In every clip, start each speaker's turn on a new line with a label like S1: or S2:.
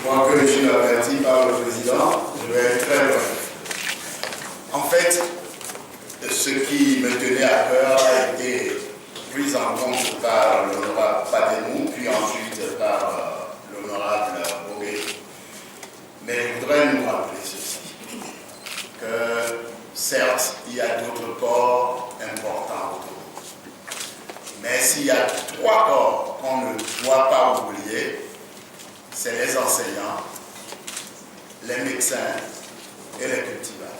S1: crois que je suis averti par le président, je vais être très bref. En fait, ce qui me tenait à cœur a été pris en compte par l'honorable Pademou, puis ensuite par l'honorable Bogué. Mais je voudrais nous rappeler ceci, que certes, il y a d'autres corps importants autour. Mais s'il y a 3 corps qu'on ne doit pas oublier, c'est les enseignants, les médecins et les cultivateurs.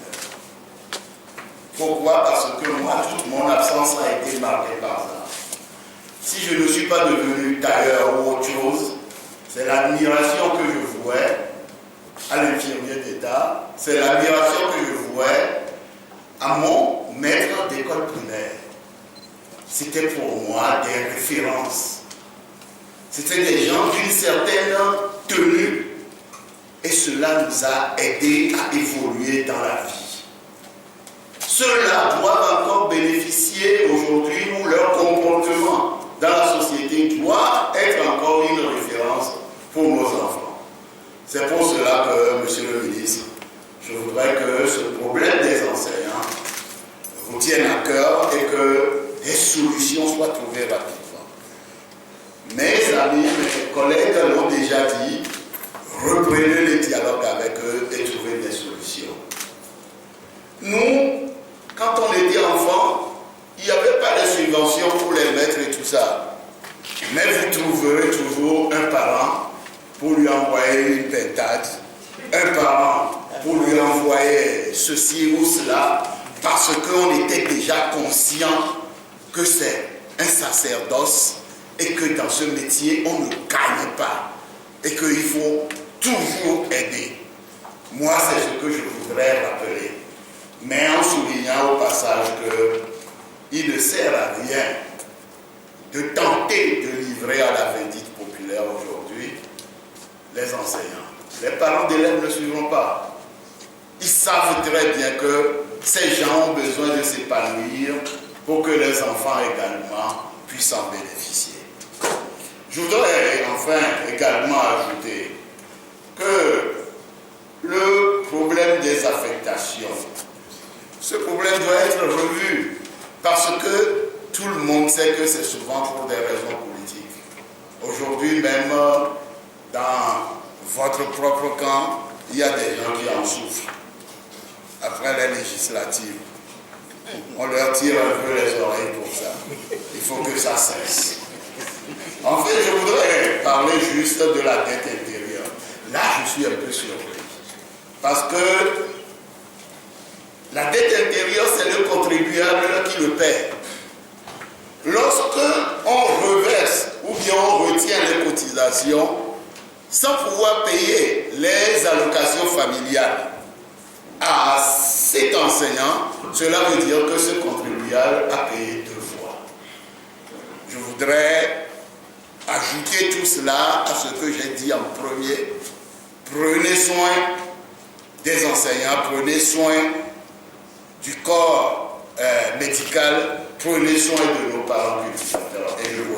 S1: Pourquoi? Parce que moi, toute mon absence a été marquée par ça. Si je ne suis pas devenu tailleur ou autre chose, c'est l'admiration que je vouais à l'infirmier d'État, c'est l'admiration que je vouais à mon maître d'école primaire. C'était pour moi des références. C'était des gens d'une certaine tenue. Et cela nous a aidés à évoluer dans la vie. Ceux-là doivent encore bénéficier aujourd'hui où leur comportement dans la société doit être encore une référence pour nos enfants. C'est pour cela que, monsieur le ministre, je voudrais que ce problème des enseignants vous tienne à cœur et que des solutions soient trouvées rapidement. Mes amis, mes collègues l'ont déjà dit, reprenez les dialogues avec eux et trouvez des solutions. Nous, quand on était enfants, il n'y avait pas de subventions pour les maîtres et tout ça. Mais vous trouverez toujours un parent pour lui envoyer une pintade, un parent pour lui envoyer ceci ou cela, parce qu'on était déjà conscient que c'est un sacerdoce et que dans ce métier, on ne gagne pas et qu'il faut toujours aider. Moi, c'est ce que je voudrais rappeler. Mais en soulignant au passage qu'il ne sert à rien de tenter de livrer à la vindicte populaire aujourd'hui les enseignants. Les parents d'élèves ne suivront pas. Ils savent très bien que ces gens ont besoin de s'épanouir pour que les enfants également puissent en bénéficier. Je voudrais enfin également ajouter que le problème des affectations, ce problème doit être revu parce que tout le monde sait que c'est souvent pour des raisons politiques. Aujourd'hui même, dans votre propre camp, il y a des gens qui en souffrent. Après les législatives, on leur tire un peu les oreilles pour ça. Il faut que ça cesse. En fait, je voudrais parler juste de la dette intérieure. Là, je suis un peu surpris. Parce que la dette intérieure, c'est le contribuable qui le paie. Lorsque on reverse ou bien on retient les cotisations sans pouvoir payer les allocations familiales à cet enseignant, cela veut dire que ce contribuable a payé 2 fois. Je voudrais ajouter tout cela à ce que j'ai dit en premier. Prenez soin des enseignants, prenez soin du corps médical, prenez soin de nos parents cultivateurs. Et je vous